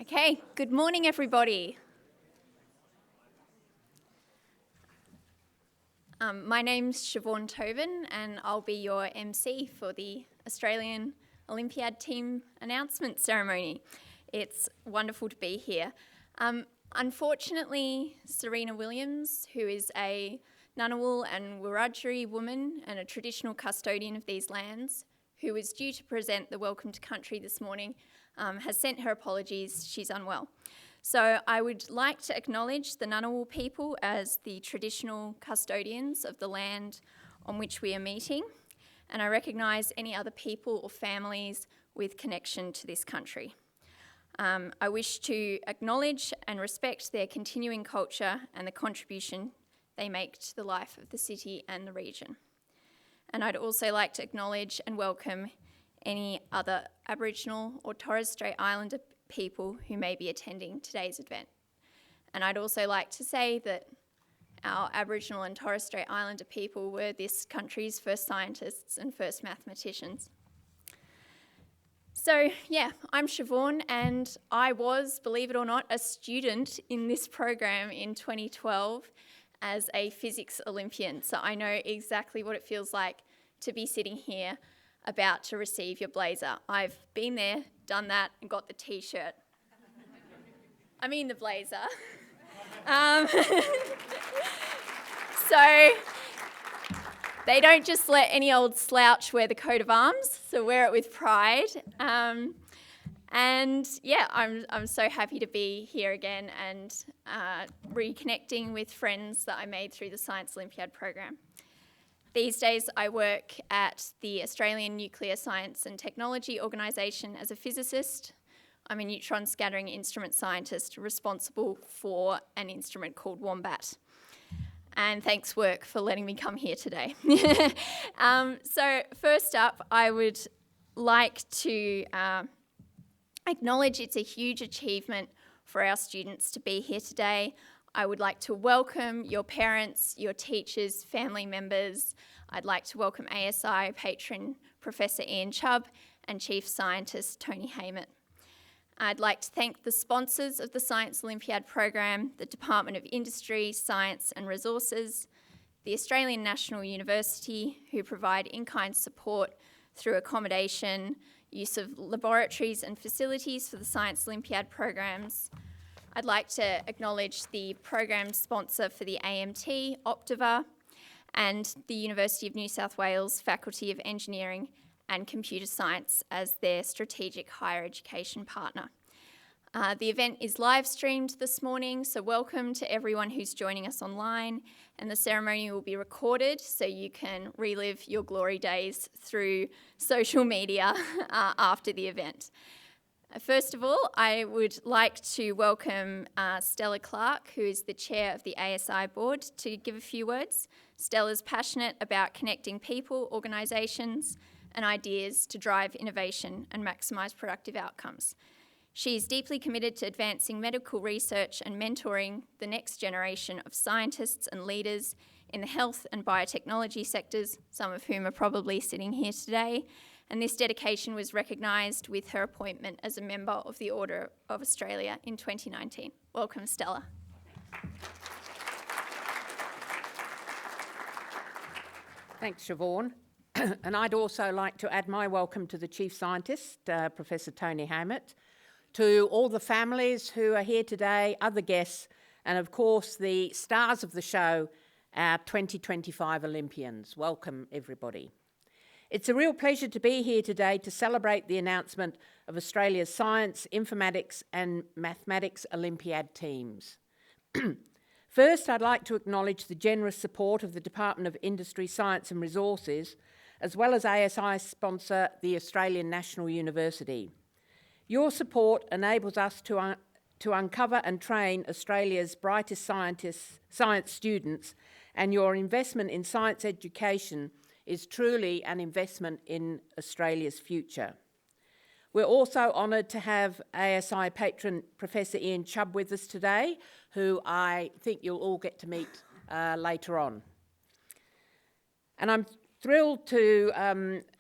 Okay, good morning everybody. My name's Siobhan Tobin and I'll be your MC for the Australian Olympiad Team Announcement ceremony. It's wonderful to be here. Unfortunately, Serena Williams, who is a Ngunnawal and Wiradjuri woman and a traditional custodian of these lands, who is due to present the Welcome to Country this morning, has sent her apologies. She's unwell. So I would like to acknowledge the Ngunnawal people as the traditional custodians of the land on which we are meeting, and I recognise any other people or families with connection to this country. I wish to acknowledge and respect their continuing culture and the contribution they make to the life of the city and the region. And I'd also like to acknowledge and welcome any other Aboriginal or Torres Strait Islander people who may be attending today's event. And I'd also like to say that our Aboriginal and Torres Strait Islander people were this country's first scientists and first mathematicians. So yeah, I'm Siobhan and I was, believe it or not, a student in this program in 2012 as a physics Olympian. So I know exactly what it feels like to be sitting here about to receive your blazer. I've been there, done that, and got the t-shirt. I mean the blazer. So they don't just let any old slouch wear the coat of arms, so wear it with pride. And yeah, I'm so happy to be here again and reconnecting with friends that I made through the Science Olympiad program. These days I work at the Australian Nuclear Science and Technology Organisation as a physicist. I'm a neutron scattering instrument scientist responsible for an instrument called Wombat. And thanks work for letting me come here today. So first up, I would like to acknowledge it's a huge achievement for our students to be here today. I would like to welcome your parents, your teachers, family members. I'd like to welcome ASI patron Professor Ian Chubb and Chief Scientist Tony Haymet. I'd like to thank the sponsors of the Science Olympiad program, the Department of Industry, Science and Resources, the Australian National University, who provide in-kind support through accommodation, use of laboratories and facilities for the Science Olympiad programs. I'd like to acknowledge the program sponsor for the AMT, Optiva, and the University of New South Wales Faculty of Engineering and Computer Science as their strategic higher education partner. The event is live streamed this morning, so welcome to everyone who's joining us online, and the ceremony will be recorded so you can relive your glory days through social media after the event. First of all, I would like to welcome Stella Clark, who is the chair of the ASI board, to give a few words. Stella's passionate about connecting people, organisations and ideas to drive innovation and maximise productive outcomes. She is deeply committed to advancing medical research and mentoring the next generation of scientists and leaders in the health and biotechnology sectors, some of whom are probably sitting here today. And this dedication was recognised with her appointment as a member of the Order of Australia in 2019. Welcome, Stella. Thanks, Siobhan. And I'd also like to add my welcome to the Chief Scientist, Professor Tony Haymet, to all the families who are here today, other guests, and of course the stars of the show, our 2025 Olympians. Welcome, everybody. It's a real pleasure to be here today to celebrate the announcement of Australia's Science, Informatics and Mathematics Olympiad teams. First, I'd like to acknowledge the generous support of the Department of Industry, Science and Resources, as well as ASI sponsor, the Australian National University. Your support enables us to uncover and train Australia's brightest science students, and your investment in science education is truly an investment in Australia's future. We're also honoured to have ASI patron Professor Ian Chubb with us today, who I think you'll all get to meet later on. And I'm thrilled to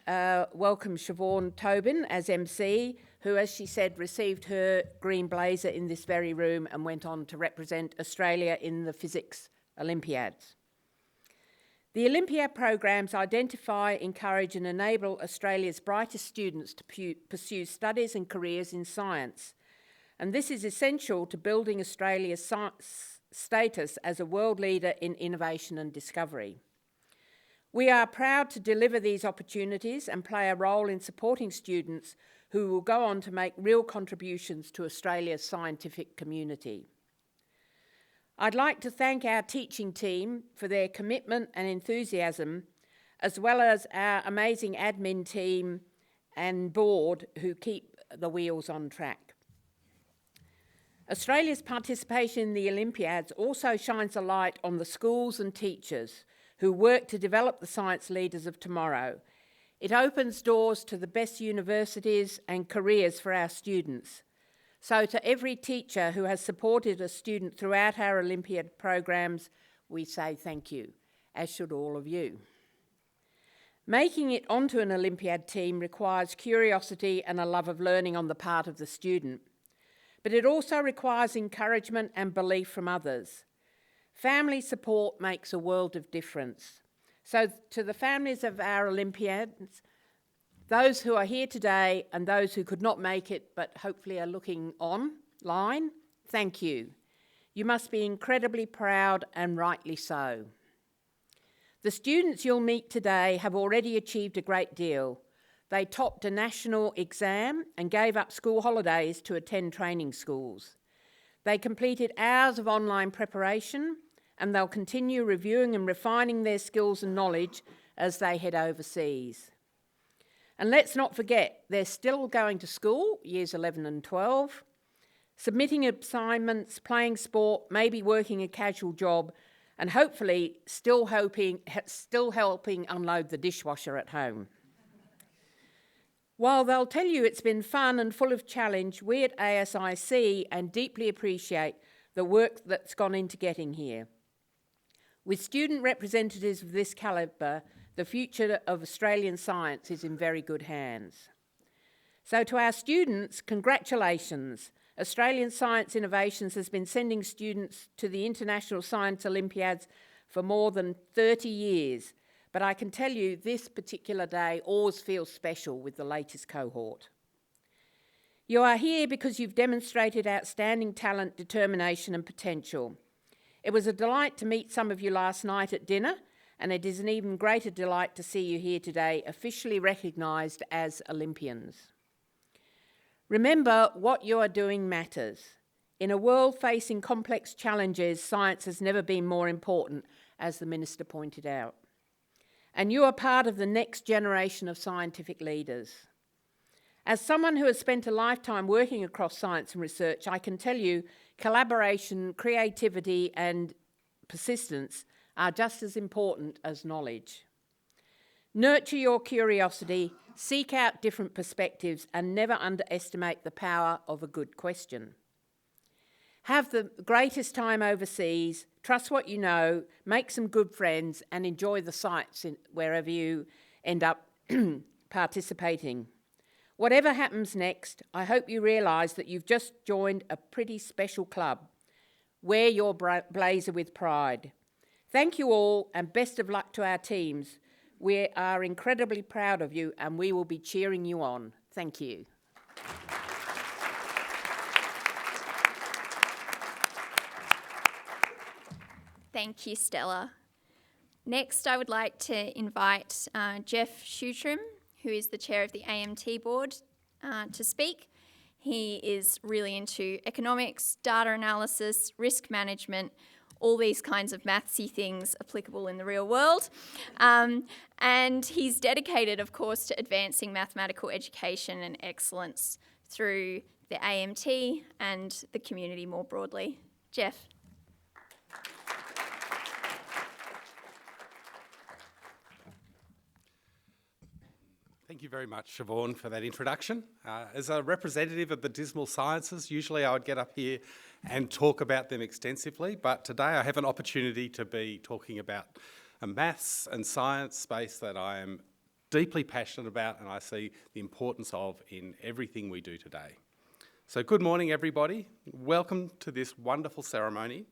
welcome Siobhan Tobin as MC, who, as she said, received her green blazer in this very room and went on to represent Australia in the Physics Olympiads. The Olympiad programs identify, encourage and enable Australia's brightest students to pursue studies and careers in science. And this is essential to building Australia's status as a world leader in innovation and discovery. We are proud to deliver these opportunities and play a role in supporting students who will go on to make real contributions to Australia's scientific community. I'd like to thank our teaching team for their commitment and enthusiasm, as well as our amazing admin team and board who keep the wheels on track. Australia's participation in the Olympiads also shines a light on the schools and teachers who work to develop the science leaders of tomorrow. It opens doors to the best universities and careers for our students. So to every teacher who has supported a student throughout our Olympiad programs, we say thank you, as should all of you. Making it onto an Olympiad team requires curiosity and a love of learning on the part of the student, but it also requires encouragement and belief from others. Family support makes a world of difference. So to the families of our Olympiads, those who are here today and those who could not make it but hopefully are looking online, thank you. You must be incredibly proud, and rightly so. The students you'll meet today have already achieved a great deal. They topped a national exam and gave up school holidays to attend training schools. They completed hours of online preparation, and they'll continue reviewing and refining their skills and knowledge as they head overseas. And let's not forget, they're still going to school, years 11 and 12, submitting assignments, playing sport, maybe working a casual job, and hopefully still helping unload the dishwasher at home. While they'll tell you it's been fun and full of challenge, we at ASI see and deeply appreciate the work that's gone into getting here. With student representatives of this calibre, the future of Australian science is in very good hands. So to our students, congratulations. Australian Science Innovations has been sending students to the International Science Olympiads for more than 30 years, but I can tell you this particular day always feels special with the latest cohort. You are here because you've demonstrated outstanding talent, determination and potential. It was a delight to meet some of you last night at dinner, and it is an even greater delight to see you here today, officially recognised as Olympians. Remember, what you are doing matters. In a world facing complex challenges, science has never been more important, as the Minister pointed out. And you are part of the next generation of scientific leaders. As someone who has spent a lifetime working across science and research, I can tell you collaboration, creativity and persistence are just as important as knowledge. Nurture your curiosity, seek out different perspectives, and never underestimate the power of a good question. Have the greatest time overseas, trust what you know, make some good friends, and enjoy the sights wherever you end up participating. Whatever happens next, I hope you realise that you've just joined a pretty special club. Wear your blazer with pride. Thank you all, and best of luck to our teams. We are incredibly proud of you, and we will be cheering you on. Thank you. Thank you, Stella. Next, I would like to invite Jeff Shutram, who is the chair of the AMT board, to speak. He is really into economics, data analysis, risk management, all these kinds of mathsy things applicable in the real world. And he's dedicated, of course, to advancing mathematical education and excellence through the AMT and the community more broadly. Jeff. Thank you very much, Siobhan, for that introduction. As a representative of the dismal sciences, usually I would get up here and talk about them extensively, but today I have an opportunity to be talking about a maths and science space that I am deeply passionate about and I see the importance of in everything we do today. So good morning, everybody. Welcome to this wonderful ceremony.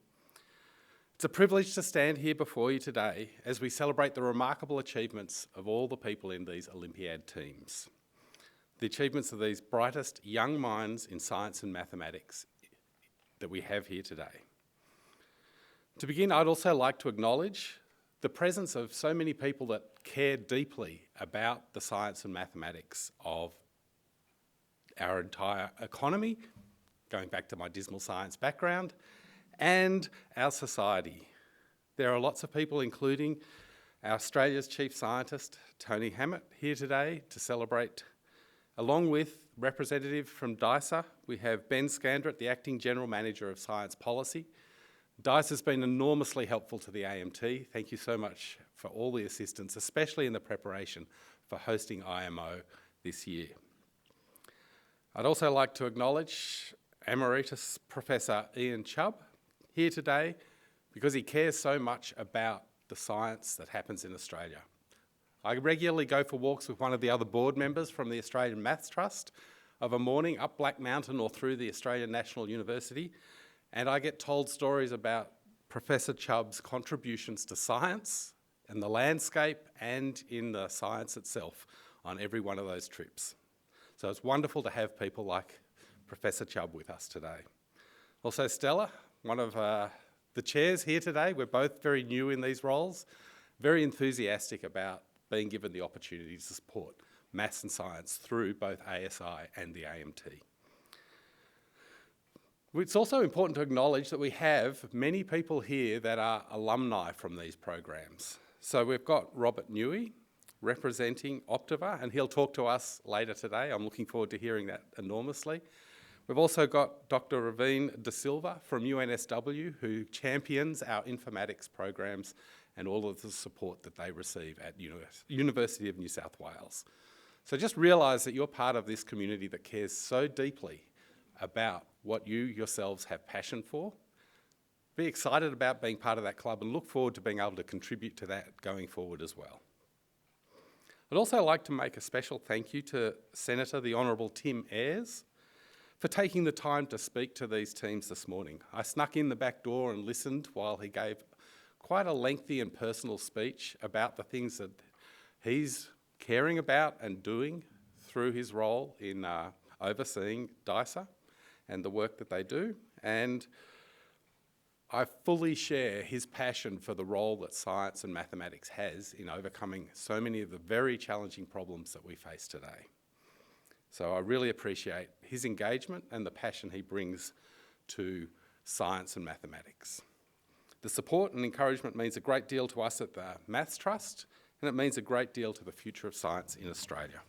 It's a privilege to stand here before you today as we celebrate the remarkable achievements of all the people in these Olympiad teams. The achievements of these brightest young minds in science and mathematics that we have here today. To begin, I'd also like to acknowledge the presence of so many people that care deeply about the science and mathematics of our entire economy, going back to my dismal science background, and our society. There are lots of people, including Australia's Chief Scientist, Tony Haymet, here today to celebrate. Along with representative from DISA, we have Ben Scandrett, the Acting General Manager of Science Policy. DISA has been enormously helpful to the AMT. Thank you so much for all the assistance, especially in the preparation for hosting IMO this year. I'd also like to acknowledge Emeritus Professor Ian Chubb here today because he cares so much about the science that happens in Australia. I regularly go for walks with one of the other board members from the Australian Maths Trust of a morning up Black Mountain or through the Australian National University, and I get told stories about Professor Chubb's contributions to science and the landscape and in the science itself on every one of those trips. So it's wonderful to have people like Professor Chubb with us today. Also Stella, one of the chairs here today. We're both very new in these roles, very enthusiastic about being given the opportunity to support maths and science through both ASI and the AMT. It's also important to acknowledge that we have many people here that are alumni from these programs. So we've got Robert Newey representing Optiva, and he'll talk to us later today. I'm looking forward to hearing that enormously. We've also got Dr. Raveen De Silva from UNSW, who champions our informatics programs and all of the support that they receive at University of New South Wales. So just realise that you're part of this community that cares so deeply about what you yourselves have passion for. Be excited about being part of that club and look forward to being able to contribute to that going forward as well. I'd also like to make a special thank you to Senator the Honourable Tim Ayres for taking the time to speak to these teams this morning. I snuck in the back door and listened while he gave quite a lengthy and personal speech about the things that he's caring about and doing through his role in overseeing DISA and the work that they do. And I fully share his passion for the role that science and mathematics has in overcoming so many of the very challenging problems that we face today. So I really appreciate his engagement and the passion he brings to science and mathematics. The support and encouragement means a great deal to us at the Maths Trust, and it means a great deal to the future of science in Australia.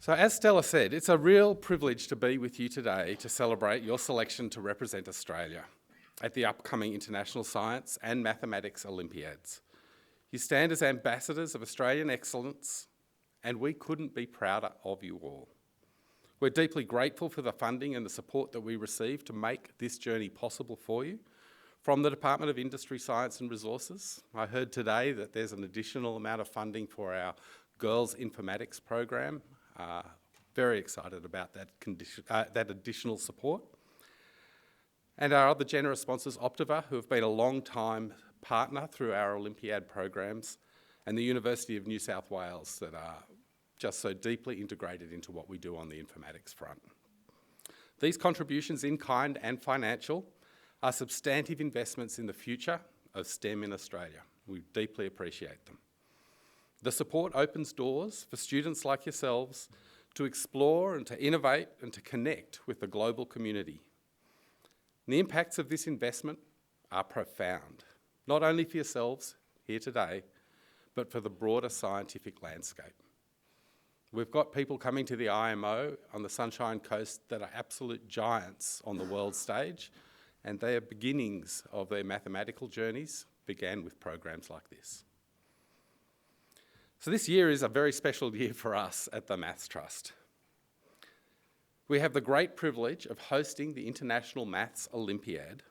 So as Stella said, it's a real privilege to be with you today to celebrate your selection to represent Australia at the upcoming International Science and Mathematics Olympiads. You stand as ambassadors of Australian excellence, and we couldn't be prouder of you all. We're deeply grateful for the funding and the support that we receive to make this journey possible for you from the Department of Industry, Science and Resources. I heard today that there's an additional amount of funding for our Girls Informatics program. Very excited about that additional support. And our other generous sponsors, Optiva, who have been a long-time partner through our Olympiad programs, and the University of New South Wales that are just so deeply integrated into what we do on the informatics front. These contributions in kind and financial are substantive investments in the future of STEM in Australia. We deeply appreciate them. The support opens doors for students like yourselves to explore and to innovate and to connect with the global community. And the impacts of this investment are profound, not only for yourselves here today, but for the broader scientific landscape. We've got people coming to the IMO on the Sunshine Coast that are absolute giants on the world stage, and their beginnings of their mathematical journeys began with programs like this. So this year is a very special year for us at the Maths Trust. We have the great privilege of hosting the International Maths Olympiad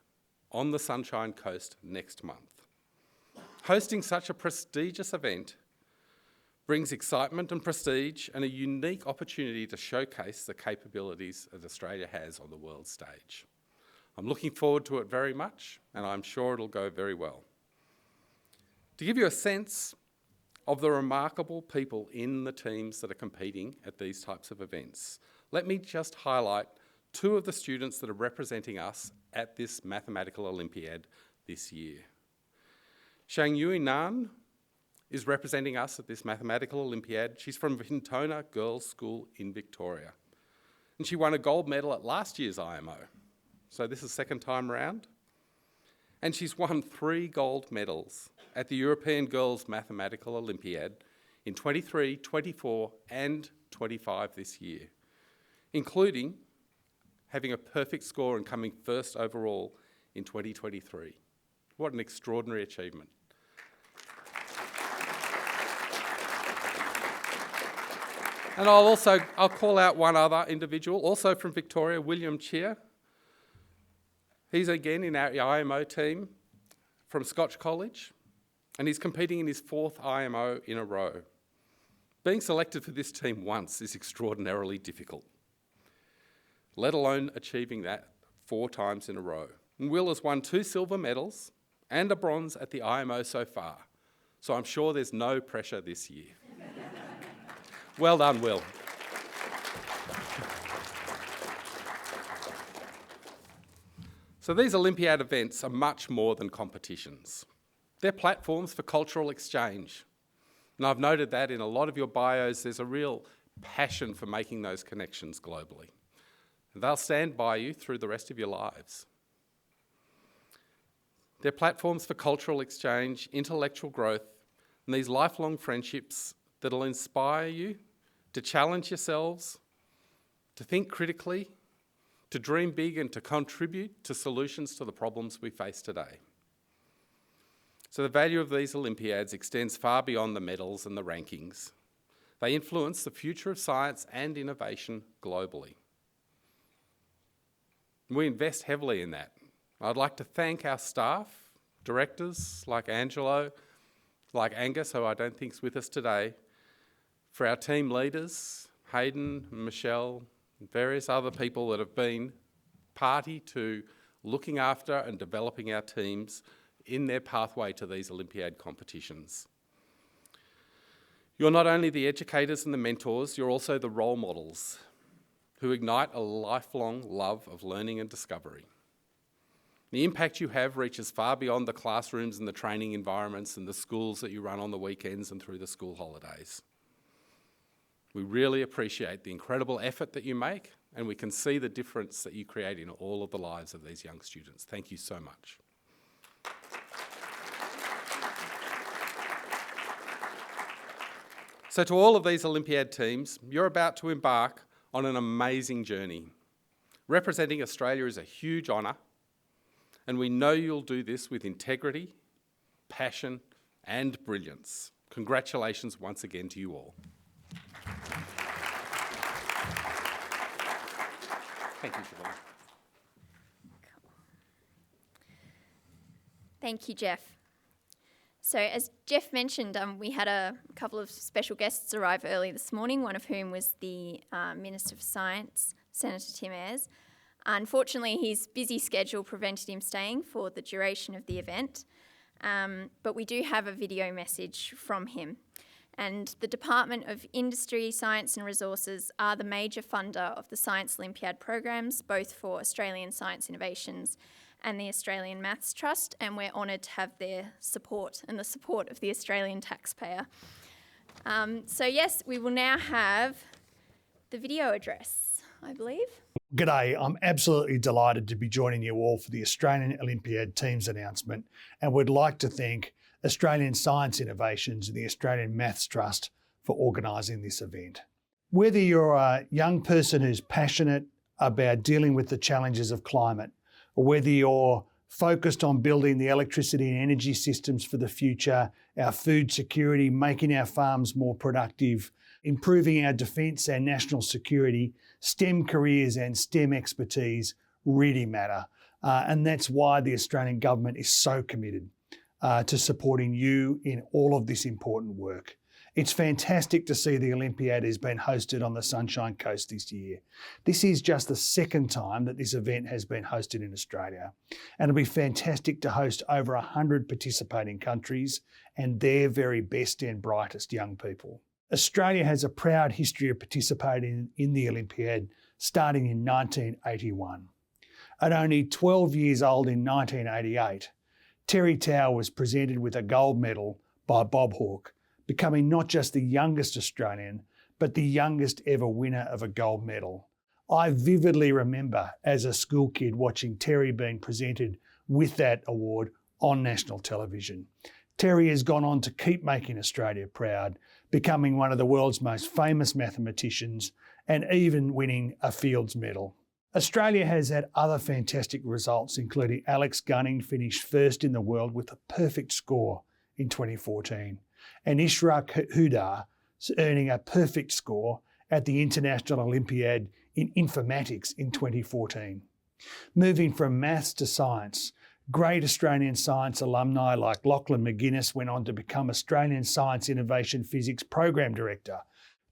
on the Sunshine Coast next month. Hosting such a prestigious event brings excitement and prestige and a unique opportunity to showcase the capabilities that Australia has on the world stage. I'm looking forward to it very much, and I'm sure it'll go very well. To give you a sense of the remarkable people in the teams that are competing at these types of events, let me just highlight two of the students that are representing us at this Mathematical Olympiad this year. Shang Yui Nan is representing us at this Mathematical Olympiad. She's from Vintona Girls' School in Victoria. And she won a gold medal at last year's IMO. So this is second time round. And she's won 3 gold medals at the European Girls' Mathematical Olympiad in 23, 24 and 25 this year, including having a perfect score and coming first overall in 2023. What an extraordinary achievement. And I'll call out one other individual, also from Victoria, William Cheer. He's again in our IMO team from Scotch College, and he's competing in his 4th IMO in a row. Being selected for this team once is extraordinarily difficult, let alone achieving that 4 times in a row. And Will has won 2 silver medals and a bronze at the IMO so far, so I'm sure there's no pressure this year. Well done, Will. So these Olympiad events are much more than competitions. They're platforms for cultural exchange. And I've noted that in a lot of your bios, there's a real passion for making those connections globally. And they'll stand by you through the rest of your lives. They're platforms for cultural exchange, intellectual growth, and these lifelong friendships that'll inspire you to challenge yourselves, to think critically, to dream big and to contribute to solutions to the problems we face today. So the value of these Olympiads extends far beyond the medals and the rankings. They influence the future of science and innovation globally. We invest heavily in that. I'd like to thank our staff, directors like Angelo, like Angus, who I don't think is with us today, for our team leaders, Hayden, Michelle, and various other people that have been party to looking after and developing our teams in their pathway to these Olympiad competitions. You're not only the educators and the mentors, you're also the role models who ignite a lifelong love of learning and discovery. The impact you have reaches far beyond the classrooms and the training environments and the schools that you run on the weekends and through the school holidays. We really appreciate the incredible effort that you make, and we can see the difference that you create in all of the lives of these young students. Thank you so much. So to all of these Olympiad teams, you're about to embark on an amazing journey. Representing Australia is a huge honour, and we know you'll do this with integrity, passion and brilliance. Congratulations once again to you all. Thank you, Siobhan. Thank you, Jeff. So as Jeff mentioned, we had a couple of special guests arrive early this morning, one of whom was the Minister for Science, Senator Tim Ayres. Unfortunately, his busy schedule prevented him staying for the duration of the event, but we do have a video message from him. And the Department of Industry, Science and Resources are the major funder of the Science Olympiad programs, both for Australian Science Innovations and the Australian Maths Trust, and we're honoured to have their support and the support of the Australian taxpayer. So yes, we will now have the video address, I believe. G'day, I'm absolutely delighted to be joining you all for the Australian Olympiad Teams Announcement, and would like to thank Australian Science Innovations and the Australian Maths Trust for organising this event. Whether you're a young person who's passionate about dealing with the challenges of climate, or whether you're focused on building the electricity and energy systems for the future, our food security, making our farms more productive, improving our defence and national security, STEM careers and STEM expertise really matter. And that's why the Australian government is so committed. to supporting you in all of this important work. It's fantastic to see the Olympiad has been hosted on the Sunshine Coast this year. This is just the second time that this event has been hosted in Australia. And it'll be fantastic to host over 100 participating countries and their very best and brightest young people. Australia has a proud history of participating in the Olympiad starting in 1981. At only 12 years old in 1988, Terry Tao was presented with a gold medal by Bob Hawke, becoming not just the youngest Australian, but the youngest ever winner of a gold medal. I vividly remember as a school kid watching Terry being presented with that award on national television. Terry has gone on to keep making Australia proud, becoming one of the world's most famous mathematicians and even winning a Fields Medal. Australia has had other fantastic results, including Alex Gunning finished first in the world with a perfect score in 2014, and Ishraq Hudar earning a perfect score at the International Olympiad in Informatics in 2014. Moving from maths to science, great Australian science alumni like Lachlan McGuinness went on to become Australian Science Innovation Physics Program Director.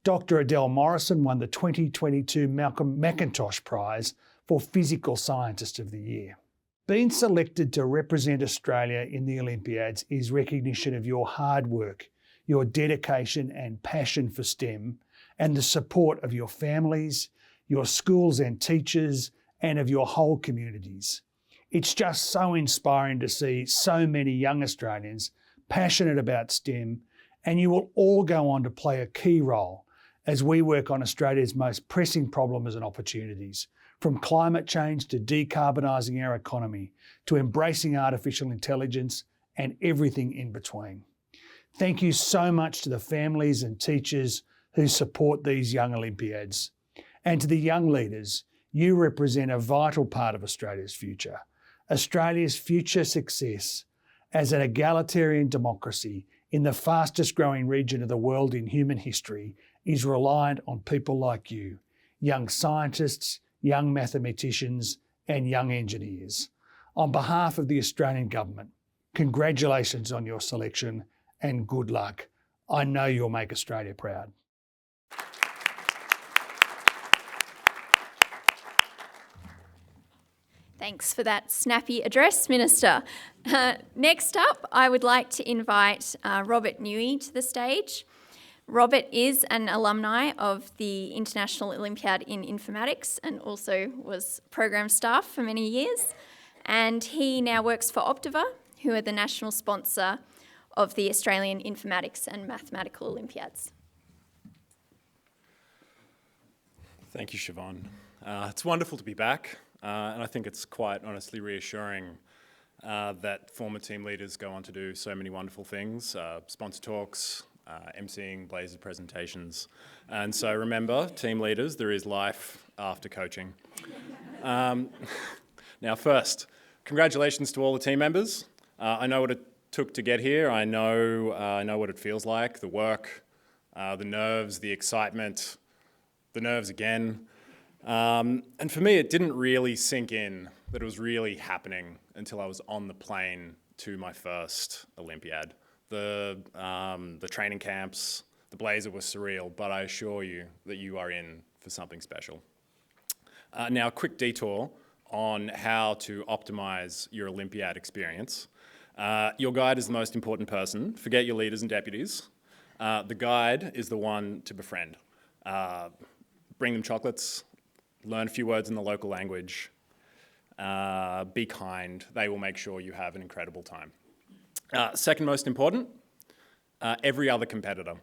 Dr. Adele Morrison won the 2022 Malcolm McIntosh Prize for Physical Scientist of the Year. Being selected to represent Australia in the Olympiads is recognition of your hard work, your dedication and passion for STEM, and the support of your families, your schools and teachers, and of your whole communities. It's just so inspiring to see so many young Australians passionate about STEM, and you will all go on to play a key role as we work on Australia's most pressing problems and opportunities, from climate change to decarbonising our economy, to embracing artificial intelligence and everything in between. Thank you so much to the families and teachers who support these young Olympiads. And to the young leaders, you represent a vital part of Australia's future. Australia's future success as an egalitarian democracy in the fastest growing region of the world in human history is reliant on people like you, young scientists, young mathematicians, and young engineers. On behalf of the Australian Government, congratulations on your selection and good luck. I know you'll make Australia proud. Thanks for that snappy address, Minister. Next up, I would like to invite Robert Newey to the stage. Robert is an alumni of the International Olympiad in Informatics and also was program staff for many years. And he now works for Optiva, who are the national sponsor of the Australian Informatics and Mathematical Olympiads. Thank you, Siobhan. It's wonderful to be back, and I think it's quite honestly reassuring that former team leaders go on to do so many wonderful things, sponsor talks, emceeing Blazers presentations. And so remember, team leaders, there is life after coaching. Now first, congratulations to all the team members. I know what it took to get here. I know what it feels like, the work, the nerves, the excitement, the nerves again. And for me, it didn't really sink in that it was really happening until I was on the plane to my first Olympiad. The training camps, the Blazer was surreal, but I assure you that you are in for something special. Now, a quick detour on how to optimize your Olympiad experience. Your guide is the most important person. Forget your leaders and deputies. The guide is the one to befriend. Bring them chocolates, learn a few words in the local language, be kind. They will make sure you have an incredible time. Second most important, every other competitor.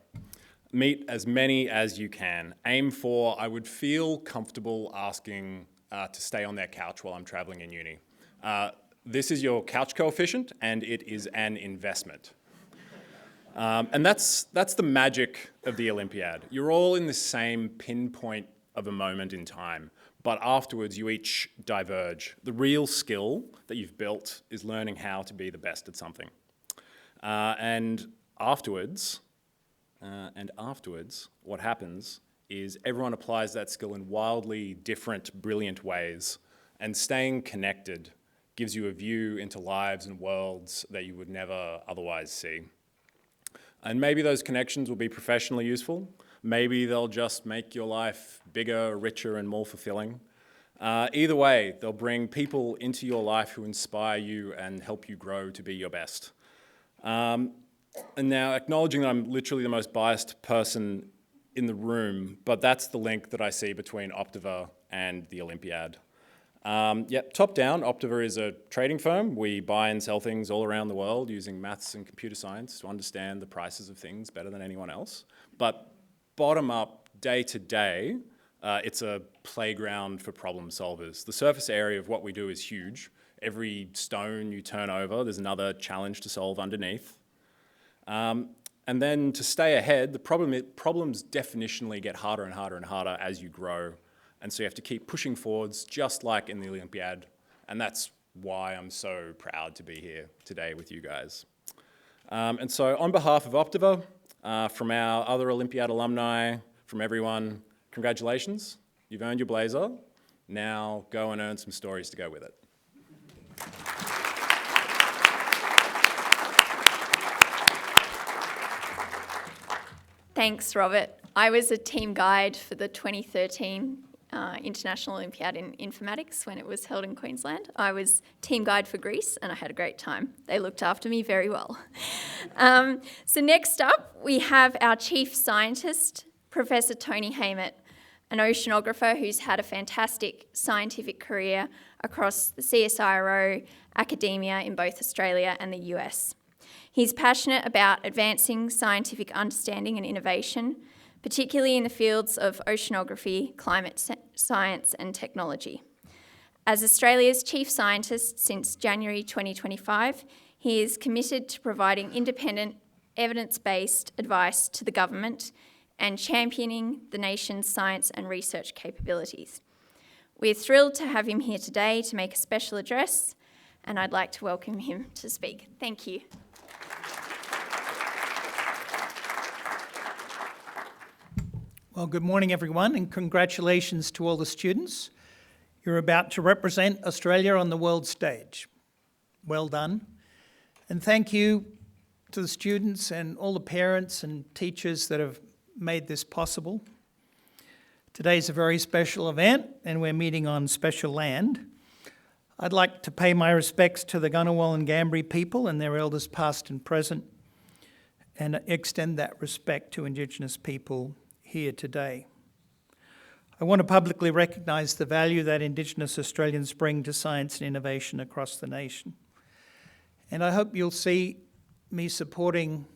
Meet as many as you can. Aim for, I would feel comfortable asking to stay on their couch while I'm traveling in uni. This is your couch coefficient, and it is an investment. And that's the magic of the Olympiad. You're all in the same pinpoint of a moment in time, but afterwards you each diverge. The real skill that you've built is learning how to be the best at something. And afterwards, what happens is everyone applies that skill in wildly different, brilliant ways, and staying connected gives you a view into lives and worlds that you would never otherwise see. And maybe those connections will be professionally useful. Maybe they'll just make your life bigger, richer, and more fulfilling. Either way, they'll bring people into your life who inspire you and help you grow to be your best. And now, acknowledging that I'm literally the most biased person in the room, but that's the link that I see between Optiva and the Olympiad. Top down, Optiva is a trading firm. We buy and sell things all around the world using maths and computer science to understand the prices of things better than anyone else. But bottom up, day to day, it's a playground for problem solvers. The surface area of what we do is huge. Every stone you turn over, there's another challenge to solve underneath. And then to stay ahead, the problems definitionally get harder and harder and harder as you grow. And so you have to keep pushing forwards, just like in the Olympiad. And that's why I'm so proud to be here today with you guys. And so on behalf of Optiva, from our other Olympiad alumni, from everyone, congratulations. You've earned your blazer. Now go and earn some stories to go with it. Thanks, Robert. I was a team guide for the 2013 International Olympiad in Informatics when it was held in Queensland. I was team guide for Greece and I had a great time. They looked after me very well. So next up, we have our chief scientist, Professor Tony Haymet, an oceanographer who's had a fantastic scientific career across the CSIRO, academia in both Australia and the US. He's passionate about advancing scientific understanding and innovation, particularly in the fields of oceanography, climate science and technology. As Australia's chief scientist since January 2025, he is committed to providing independent, evidence-based advice to the government and championing the nation's science and research capabilities. We're thrilled to have him here today to make a special address, and I'd like to welcome him to speak. Thank you. Well, good morning, everyone, and congratulations to all the students. You're about to represent Australia on the world stage. Well done. And thank you to the students and all the parents and teachers that have made this possible. Today's a very special event, and we're meeting on special land. I'd like to pay my respects to the Ngunnawal and Ngambri people and their elders past and present, and extend that respect to Indigenous people here today. I want to publicly recognise the value that Indigenous Australians bring to science and innovation across the nation. And I hope you'll see me supporting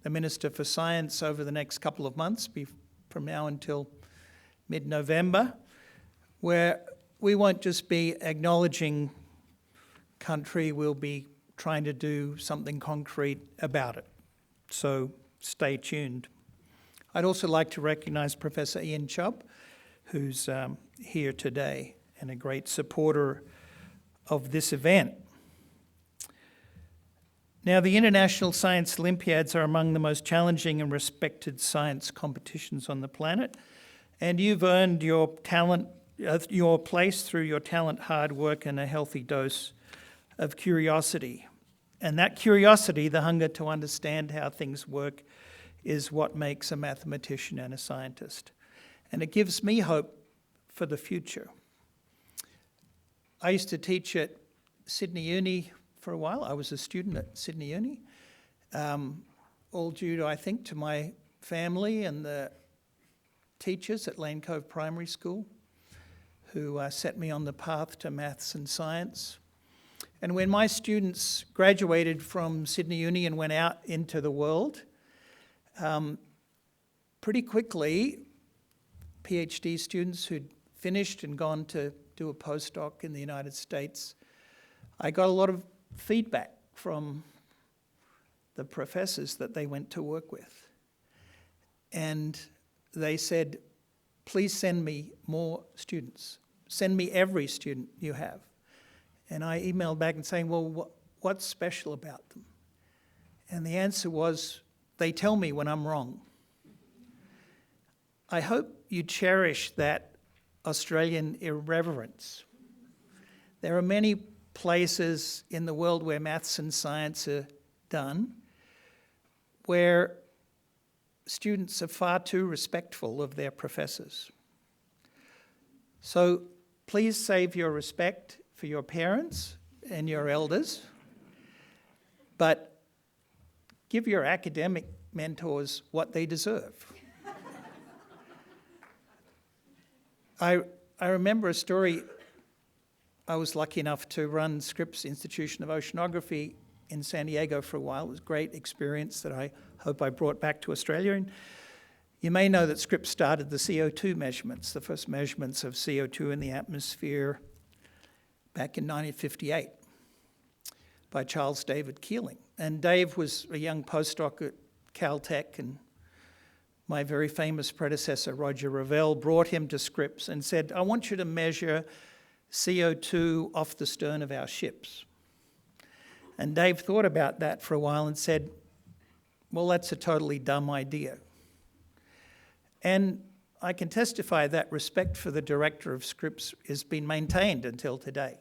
the Minister for Science over the next couple of months, from now until mid-November, where we won't just be acknowledging country, we'll be trying to do something concrete about it. So stay tuned. I'd also like to recognise Professor Ian Chubb, who's here today and a great supporter of this event. Now, the International Science Olympiads are among the most challenging and respected science competitions on the planet, and you've earned your talent, your place through your talent, hard work, and a healthy dose of curiosity. And that curiosity, the hunger to understand how things work, is what makes a mathematician and a scientist. And it gives me hope for the future. I used to teach at Sydney Uni for a while. I was a student at Sydney Uni, all due to, I think, to my family and the teachers at Lane Cove Primary School who set me on the path to maths and science. And when my students graduated from Sydney Uni and went out into the world, pretty quickly, PhD students who'd finished and gone to do a postdoc in the United States, I got a lot of feedback from the professors that they went to work with. And they said, please send me more students. Send me every student you have. And I emailed back and saying, well, what's special about them? And the answer was, they tell me when I'm wrong. I hope you cherish that Australian irreverence. There are many places in the world where maths and science are done, where students are far too respectful of their professors. So please save your respect for your parents and your elders, but give your academic mentors what they deserve. I remember a story. I was lucky enough to run Scripps Institution of Oceanography in San Diego for a while. It was a great experience that I hope I brought back to Australia. And you may know that Scripps started the CO2 measurements, the first measurements of CO2 in the atmosphere back in 1958 by Charles David Keeling. And Dave was a young postdoc at Caltech, and my very famous predecessor, Roger Revelle, brought him to Scripps and said, I want you to measure CO2 off the stern of our ships. And Dave thought about that for a while and said, well, that's a totally dumb idea. And I can testify that respect for the director of Scripps has been maintained until today.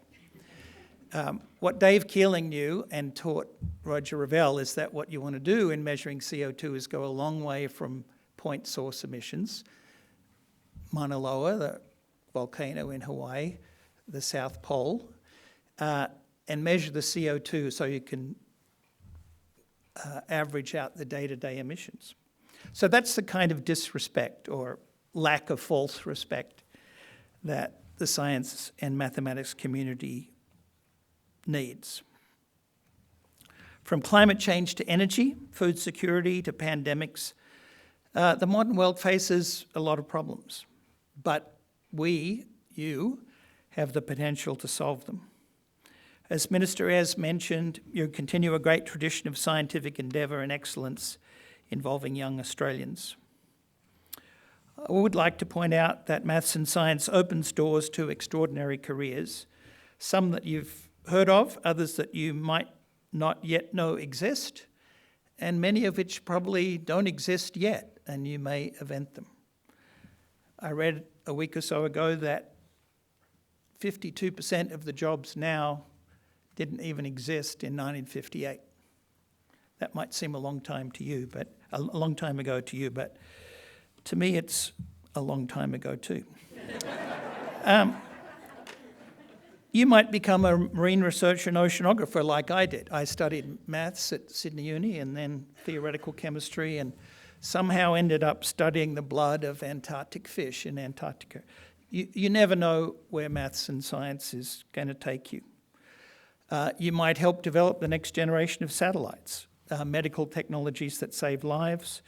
What Dave Keeling knew and taught Roger Revelle is that what you want to do in measuring CO2 is go a long way from point source emissions, Mauna Loa, the volcano in Hawaii, the South Pole, and measure the CO2 so you can average out the day-to-day emissions. So that's the kind of disrespect or lack of false respect that the science and mathematics community needs. From climate change to energy, food security to pandemics, the modern world faces a lot of problems, but we, you, have the potential to solve them. As Minister Ayres mentioned, you continue a great tradition of scientific endeavour and excellence involving young Australians. I would like to point out that maths and science opens doors to extraordinary careers, some that you've heard of, others that you might not yet know exist, and many of which probably don't exist yet, and you may invent them. I read a week or so ago that 52% of the jobs now didn't even exist in 1958. That might seem a long time to you, but a long time ago to you, but to me it's a long time ago too. You might become a marine researcher and oceanographer like I did. I studied maths at Sydney Uni and then theoretical chemistry, and somehow ended up studying the blood of Antarctic fish in Antarctica. You never know where maths and science is going to take you. You might help develop the next generation of satellites, medical technologies that save lives.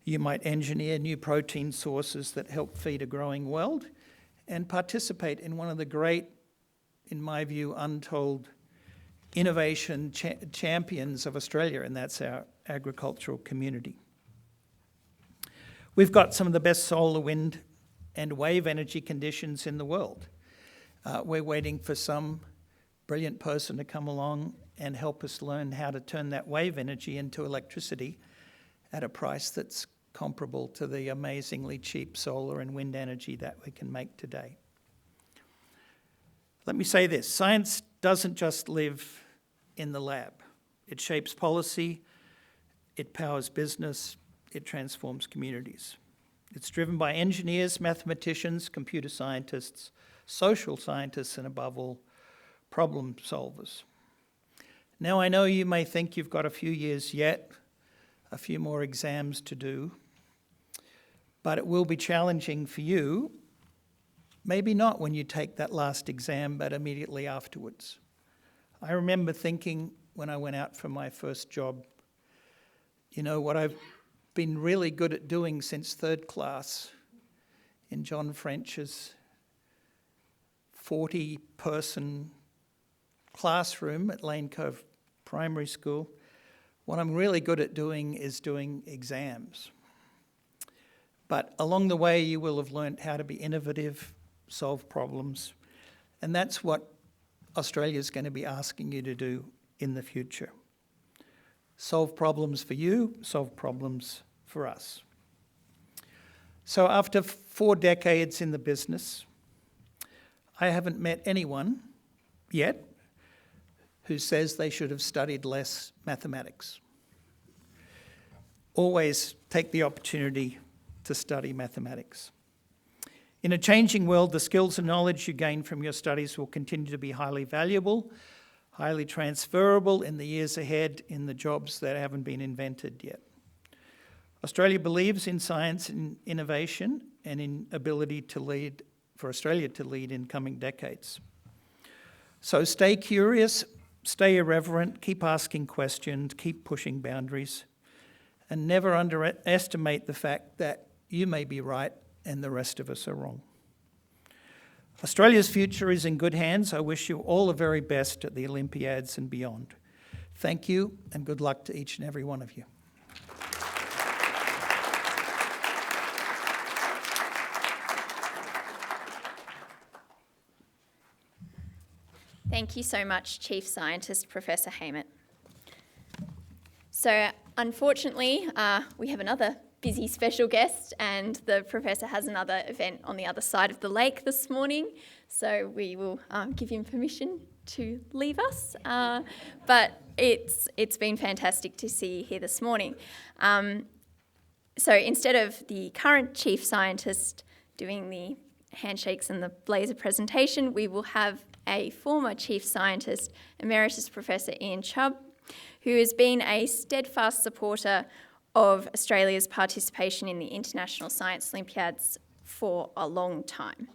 You might engineer new protein sources that help feed a growing world, and participate in one of the great, in my view, untold innovation champions of Australia, and that's our agricultural community. We've got some of the best solar, wind and wave energy conditions in the world. We're waiting for some brilliant person to come along and help us learn how to turn that wave energy into electricity at a price that's comparable to the amazingly cheap solar and wind energy that we can make today. Let me say this, science doesn't just live in the lab. It shapes policy, it powers business, it transforms communities. It's driven by engineers, mathematicians, computer scientists, social scientists, and above all, problem solvers. Now I know you may think you've got a few years yet, a few more exams to do, but it will be challenging for you. Maybe not when you take that last exam, but immediately afterwards. I remember thinking when I went out for my first job, you know, what I've been really good at doing since third class in John French's 40-person classroom at Lane Cove Primary School, what I'm really good at doing is doing exams. But along the way, you will have learnt how to be innovative, solve problems, and that's what Australia is going to be asking you to do in the future. Solve problems for you, solve problems for us. So after 4 decades in the business, I haven't met anyone yet who says they should have studied less mathematics. Always take the opportunity to study mathematics. In a changing world, the skills and knowledge you gain from your studies will continue to be highly valuable, highly transferable in the years ahead in the jobs that haven't been invented yet. Australia believes in science and innovation and in ability to lead, for Australia to lead in coming decades. So stay curious, stay irreverent, keep asking questions, keep pushing boundaries, and never underestimate the fact that you may be right and the rest of us are wrong. Australia's future is in good hands. I wish you all the very best at the Olympiads and beyond. Thank you, and good luck to each and every one of you. Thank you so much, Chief Scientist Professor Haymet. So unfortunately, we have another busy special guest, and the Professor has another event on the other side of the lake this morning, so we will give him permission to leave us. But it's been fantastic to see you here this morning. So instead of the current Chief Scientist doing the handshakes and the blazer presentation, we will have a former Chief Scientist, Emeritus Professor Ian Chubb, who has been a steadfast supporter of Australia's participation in the International Science Olympiads for a long time.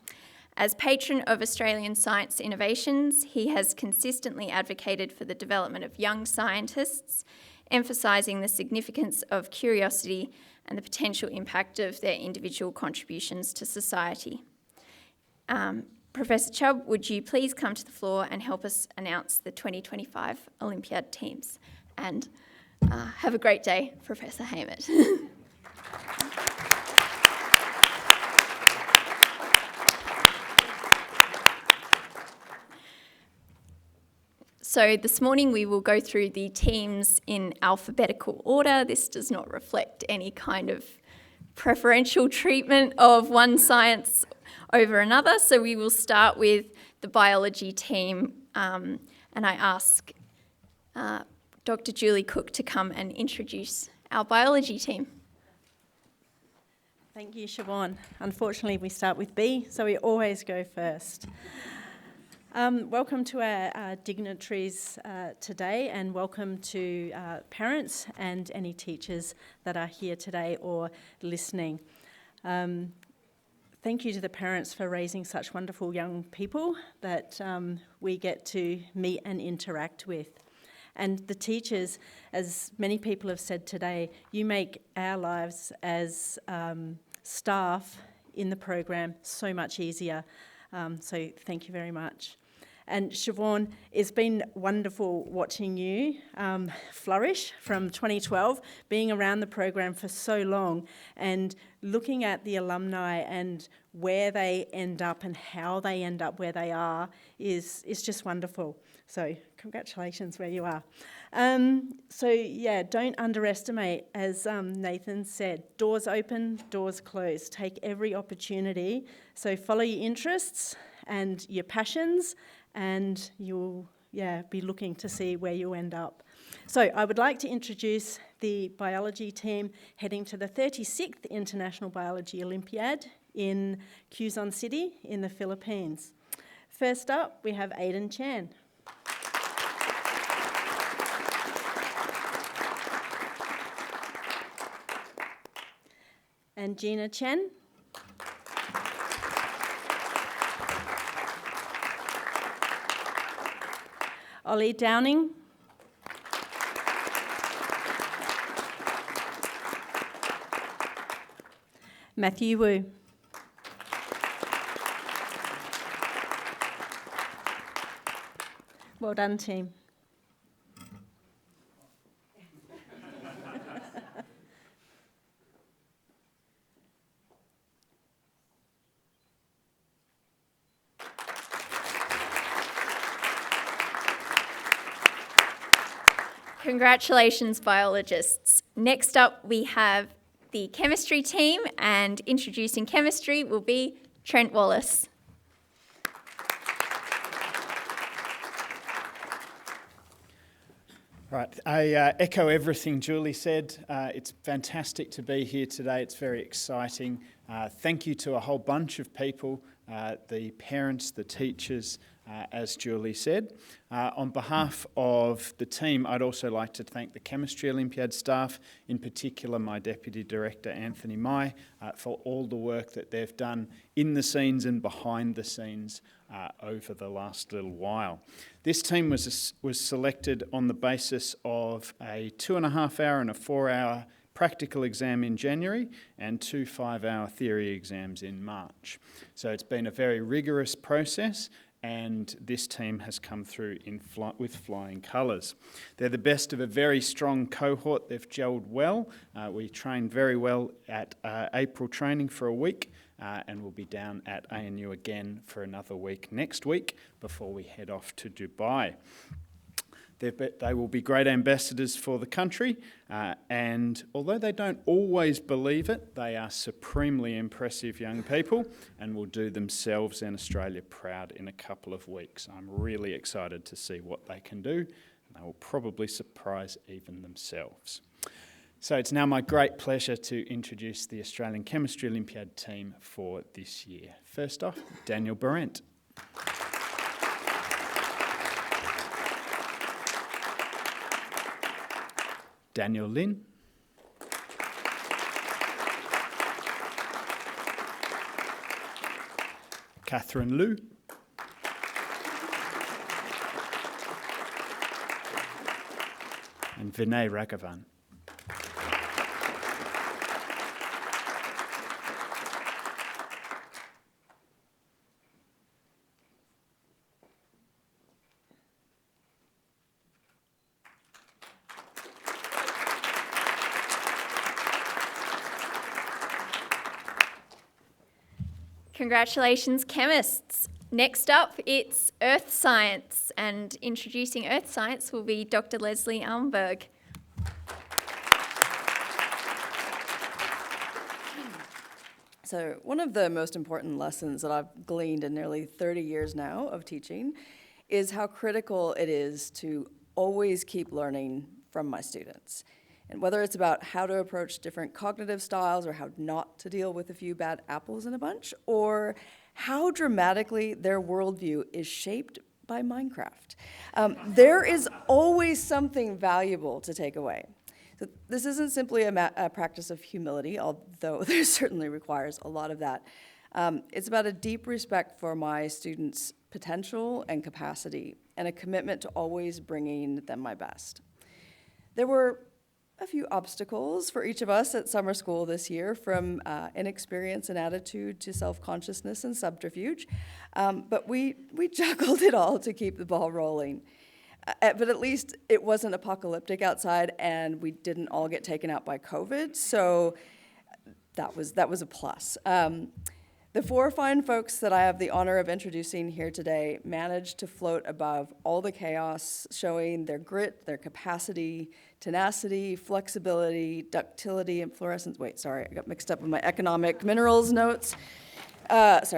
As patron of Australian science innovations, he has consistently advocated for the development of young scientists, emphasising the significance of curiosity and the potential impact of their individual contributions to society. Professor Chubb, would you please come to the floor and help us announce the 2025 Olympiad teams? And have a great day, Professor Haymet. So this morning we will go through the teams in alphabetical order. This does not reflect any kind of preferential treatment of one science over another. So we will start with the biology team, and I ask Dr. Julie Cook to come and introduce our biology team. Thank you, Siobhan. Unfortunately, we start with B, so we always go first. Welcome to our dignitaries today, and welcome to parents and any teachers that are here today or listening. Thank you to the parents for raising such wonderful young people that we get to meet and interact with. And the teachers, as many people have said today, you make our lives as staff in the program so much easier. So thank you very much. And Siobhan, it's been wonderful watching you flourish from 2012, being around the program for so long and looking at the alumni and where they end up and how they end up where they are is just wonderful. So congratulations where you are. So yeah, don't underestimate, as Nathan said, doors open, doors close. Take every opportunity. So follow your interests and your passions, and you'll be looking to see where you end up. So I would like to introduce the biology team heading to the 36th International Biology Olympiad in Quezon City in the Philippines. First up, we have Aidan Chan. And Gina Chen. Ollie Downing. Matthew Wu. Well done, team. Congratulations, biologists. Next up, we have the chemistry team, and introducing chemistry will be Trent Wallace. Right, I echo everything Julie said. It's fantastic to be here today. It's very exciting. Thank you to a whole bunch of people, the parents, the teachers, as Julie said. On behalf of the team, I'd also like to thank the Chemistry Olympiad staff, in particular my Deputy Director, Anthony Mai, for all the work that they've done in the scenes and behind the scenes over the last little while. This team was selected on the basis of a 2.5 hour and a 4 hour practical exam in January and 2 5-hour theory exams in March. So it's been a very rigorous process, and this team has come through with flying colours. They're the best of a very strong cohort. They've gelled well. We trained very well at April training for a week, and we'll be down at ANU again for another week next week before we head off to Dubai. They will be great ambassadors for the country, and although they don't always believe it, they are supremely impressive young people and will do themselves and Australia proud in a couple of weeks. I'm really excited to see what they can do, and they will probably surprise even themselves. So it's now my great pleasure to introduce the Australian Chemistry Olympiad team for this year. First off, Daniel Berendt. Daniel Lin. Catherine Liu. And Vinay Raghavan. Congratulations, chemists. Next up, it's Earth Science, and introducing Earth Science will be Dr. Leslie Almberg. So one of the most important lessons that I've gleaned in nearly 30 years now of teaching is how critical it is to always keep learning from my students. And whether it's about how to approach different cognitive styles or how not to deal with a few bad apples in a bunch, or how dramatically their worldview is shaped by Minecraft. There is always something valuable to take away. So this isn't simply a practice of humility, although there certainly requires a lot of that. It's about a deep respect for my students' potential and capacity, and a commitment to always bringing them my best. There were a few obstacles for each of us at summer school this year, from inexperience and attitude to self-consciousness and subterfuge, but we juggled it all to keep the ball rolling. But at least it wasn't apocalyptic outside, and we didn't all get taken out by COVID, so that was a plus. The four fine folks that I have the honor of introducing here today managed to float above all the chaos, showing their grit, their capacity, tenacity, flexibility, ductility, and fluorescence. Wait, sorry, I got mixed up with my economic minerals notes. But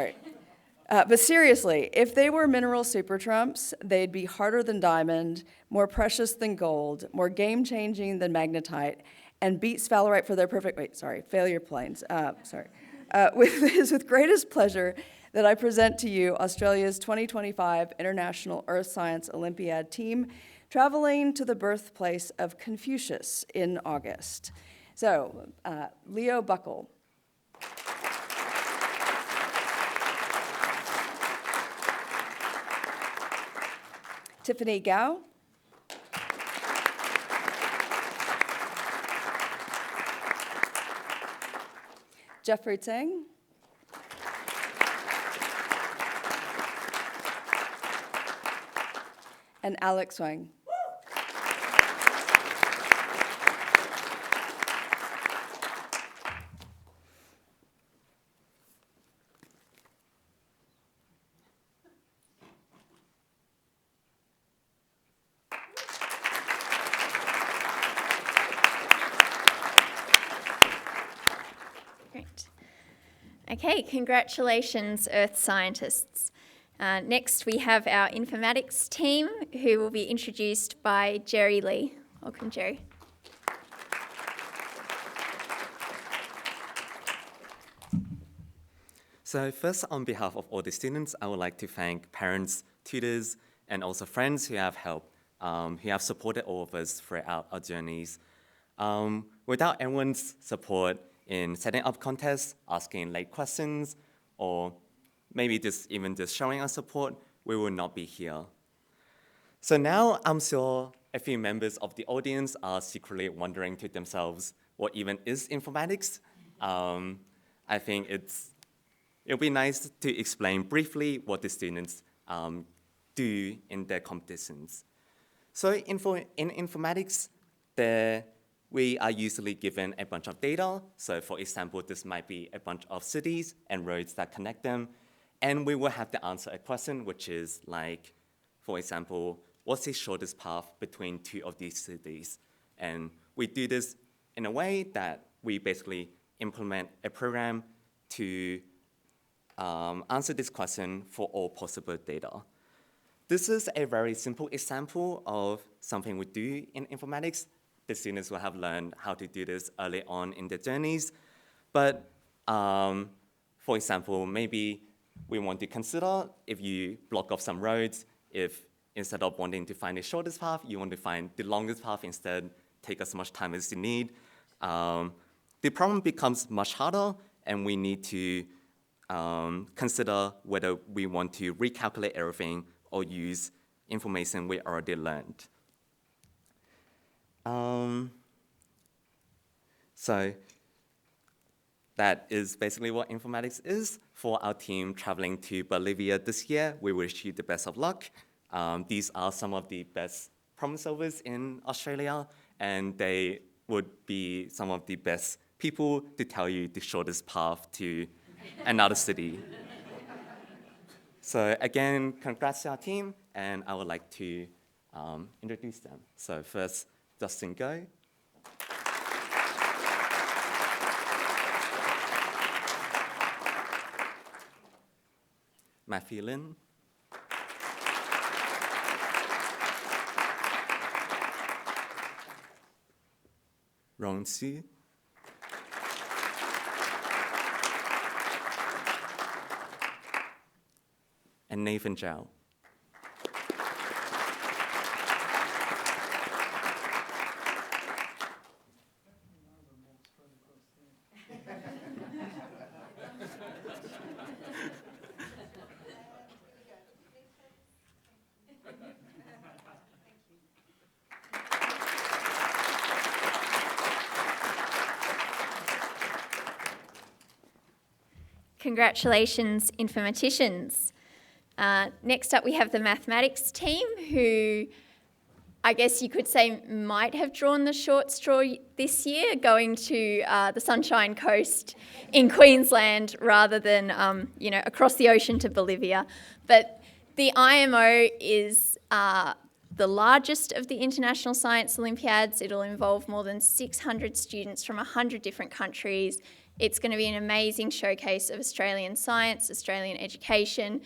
seriously, if they were mineral super trumps, they'd be harder than diamond, more precious than gold, more game-changing than magnetite, and beat sphalerite for their failure planes. It is with greatest pleasure that I present to you Australia's 2025 International Earth Science Olympiad team, traveling to the birthplace of Confucius in August. So, Leo Buckle. Tiffany Gao. Jeffrey Tseng. And Alex Wang. Okay, congratulations, Earth scientists. Next, we have our informatics team, who will be introduced by Jerry Lee. Welcome, Jerry. So first, on behalf of all the students, I would like to thank parents, tutors, and also friends who have helped, who have supported all of us throughout our journeys. Without everyone's support in setting up contests, asking late questions, or maybe even just showing us support, we will not be here. So now I'm sure a few members of the audience are secretly wondering to themselves, what even is informatics? I think it'll be nice to explain briefly what the students do in their competitions. So in informatics, we are usually given a bunch of data. So for example, this might be a bunch of cities and roads that connect them. And we will have to answer a question, which is like, for example, what's the shortest path between two of these cities? And we do this in a way that we basically implement a program to answer this question for all possible data. This is a very simple example of something we do in informatics. The students will have learned how to do this early on in their journeys. But for example, maybe we want to consider if you block off some roads, if instead of wanting to find the shortest path, you want to find the longest path instead, take as much time as you need. The problem becomes much harder, and we need to consider whether we want to recalculate everything or use information we already learned. So that is basically what informatics is. For our team traveling to Bolivia this year, we wish you the best of luck. These are some of the best problem solvers in Australia, and they would be some of the best people to tell you the shortest path to another city. So again, congrats to our team, and I would like to introduce them. So first, Justin Go. Matthew Lin. Rong Su. And Nathan Zhao. Congratulations, informaticians. Next up, we have the mathematics team, who I guess you could say might have drawn the short straw this year, going to the Sunshine Coast in Queensland rather than across the ocean to Bolivia. But the IMO is the largest of the International Science Olympiads. It'll involve more than 600 students from 100 different countries. It's going to be an amazing showcase of Australian science, Australian education,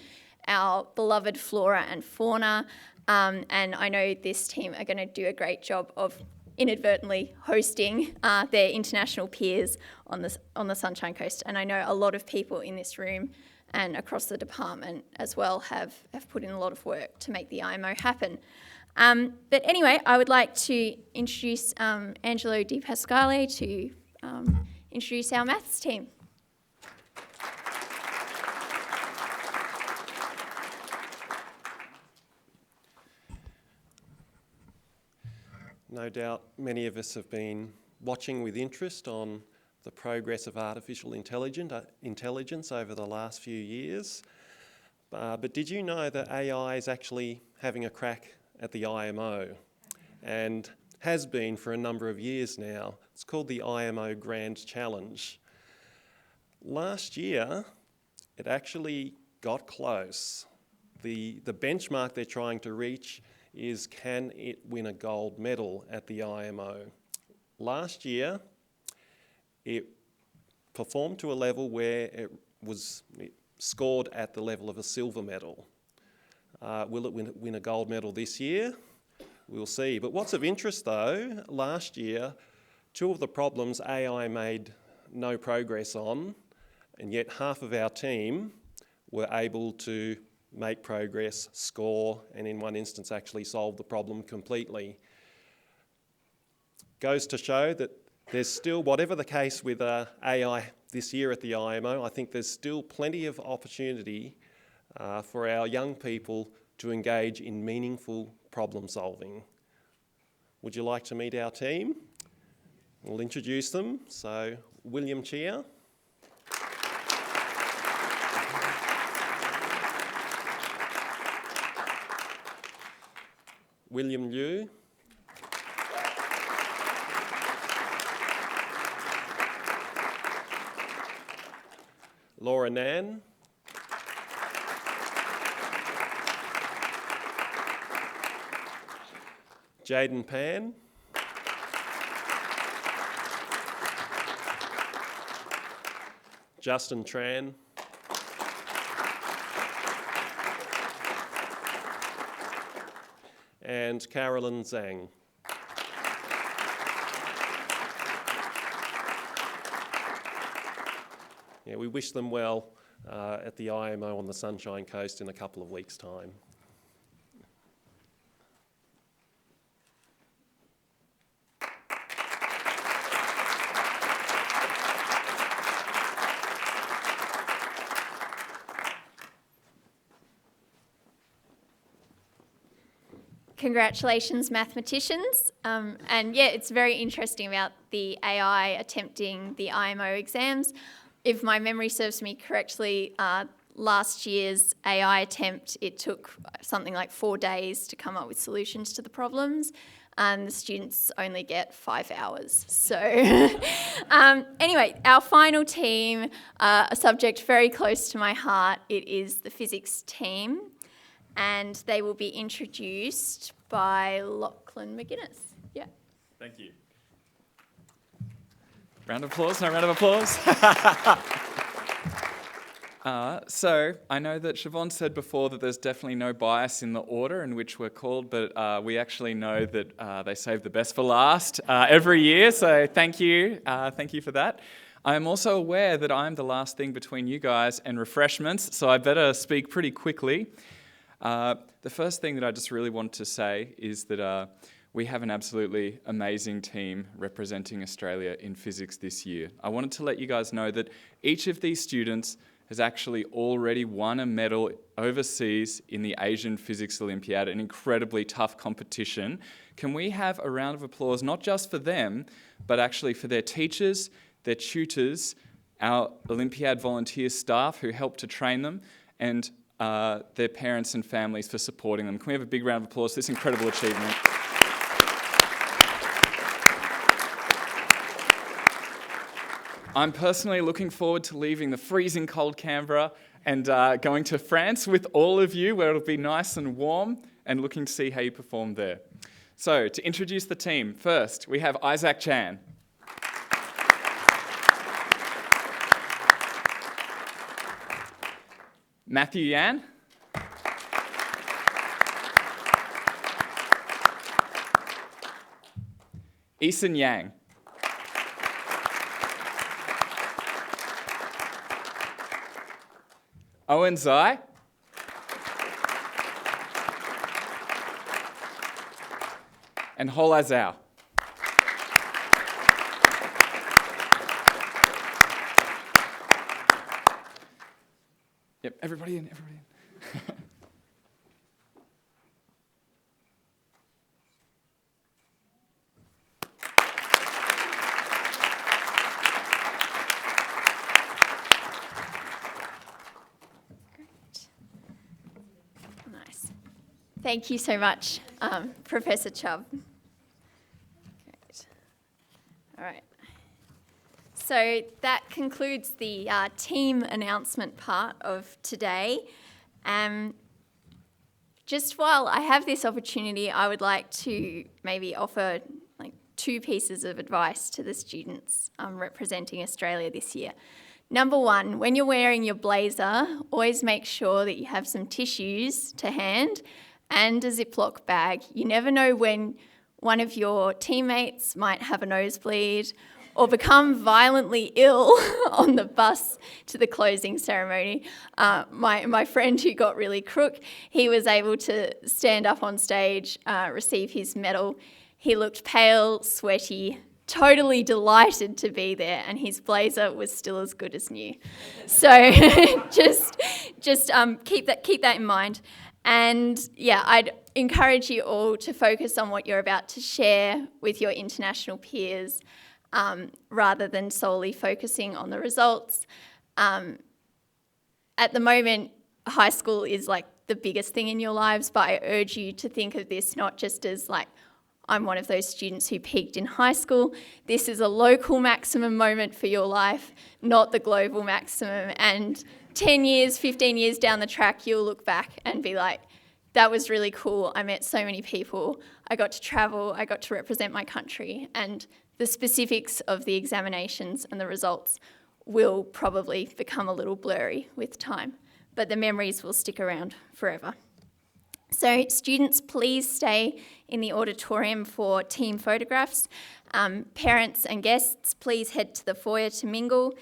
our beloved flora and fauna, and I know this team are going to do a great job of inadvertently hosting their international peers on the Sunshine Coast. And I know a lot of people in this room and across the department as well have put in a lot of work to make the IMO happen. But anyway, I would like to introduce Angelo Di Pasquale to introduce our maths team. No doubt many of us have been watching with interest on the progress of artificial intelligence over the last few years. But did you know that AI is actually having a crack at the IMO, and has been for a number of years now? It's called the IMO Grand Challenge. Last year, it actually got close. The benchmark they're trying to reach is, can it win a gold medal at the IMO? Last year, it performed to a level where it scored at the level of a silver medal. Will it win a gold medal this year? we'll see. But what's of interest though, last year, 2 of the problems AI made no progress on, and yet half of our team were able to make progress, score, and in one instance actually solve the problem completely. Goes to show that there's still, whatever the case with AI this year at the IMO, I think there's still plenty of opportunity for our young people to engage in meaningful problem solving. Would you like to meet our team? We'll introduce them. So, William Chia. William Liu. Laura Nan. Jaden Pan. Justin Tran. And Carolyn Zhang. Yeah, we wish them well at the IMO on the Sunshine Coast in a couple of weeks' time. Congratulations, mathematicians. And yeah, it's very interesting about the AI attempting the IMO exams. If my memory serves me correctly, last year's AI attempt, it took something like 4 days to come up with solutions to the problems, and the students only get 5 hours. So anyway, our final team, a subject very close to my heart, it is the physics team, and they will be introduced by Lachlan McGuinness. Yeah. Thank you. Round of applause, no round of applause. So I know that Siobhan said before that there's definitely no bias in the order in which we're called, but we actually know that they save the best for last every year, so thank you for that. I'm also aware that I'm the last thing between you guys and refreshments, so I better speak pretty quickly. The first thing that I just really want to say is that we have an absolutely amazing team representing Australia in physics this year. I wanted to let you guys know that each of these students has actually already won a medal overseas in the Asian Physics Olympiad, an incredibly tough competition. Can we have a round of applause, not just for them, but actually for their teachers, their tutors, our Olympiad volunteer staff who helped to train them, and their parents and families for supporting them. Can we have a big round of applause for this incredible achievement? I'm personally looking forward to leaving the freezing cold Canberra and going to France with all of you, where it'll be nice and warm, and looking to see how you perform there. So, to introduce the team, first we have Isaac Chan. Matthew Yan. Eason Yang. Owen Zai. And Hola Zhao. Yep, everybody in, everybody in. Nice. Thank you so much, Professor Chubb. Great. All right. So that concludes the team announcement part of today. Just while I have this opportunity, I would like to maybe offer like 2 pieces of advice to the students representing Australia this year. Number 1, when you're wearing your blazer, always make sure that you have some tissues to hand and a Ziploc bag. You never know when one of your teammates might have a nosebleed or become violently ill on the bus to the closing ceremony. My friend who got really crook, he was able to stand up on stage, receive his medal. He looked pale, sweaty, totally delighted to be there, and his blazer was still as good as new. So just keep that in mind. And yeah, I'd encourage you all to focus on what you're about to share with your international peers, rather than solely focusing on the results. At the moment, high school is like the biggest thing in your lives, but I urge you to think of this not just as like, I'm one of those students who peaked in high school. This is a local maximum moment for your life, not the global maximum. And 10 years, 15 years down the track, you'll look back and be like, that was really cool. I met so many people. I got to travel. I got to represent my country. And the specifics of the examinations and the results will probably become a little blurry with time, but the memories will stick around forever. So students, please stay in the auditorium for team photographs. Parents and guests, please head to the foyer to mingle,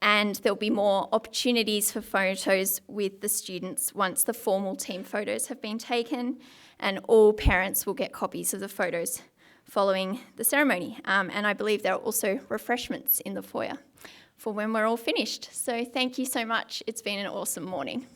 and there'll be more opportunities for photos with the students once the formal team photos have been taken, and all parents will get copies of the photos following the ceremony. And I believe there are also refreshments in the foyer for when we're all finished. So thank you so much. It's been an awesome morning.